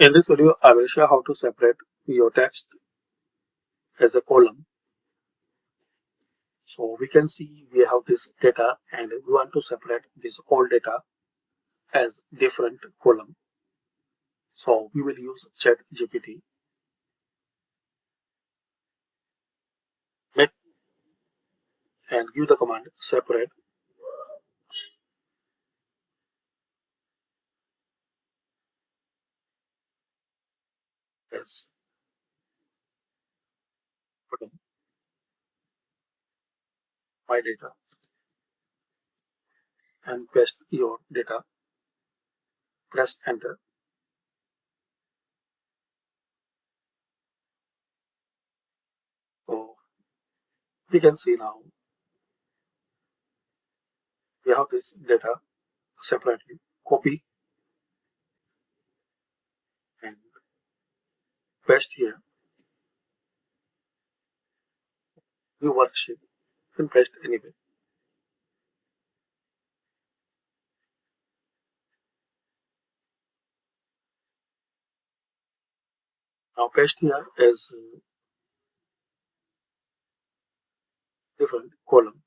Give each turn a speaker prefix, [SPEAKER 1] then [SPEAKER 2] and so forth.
[SPEAKER 1] In this video, I will show how to separate your text as a column. So we can see we have this data and we want to separate this whole data as different column. So we will use ChatGPT. Make and give the command separate as column my data and paste your data. Press enter. So we can see now we have this data separately. Copy and paste here. New worksheet. You can paste anywhere. Now paste here as different column.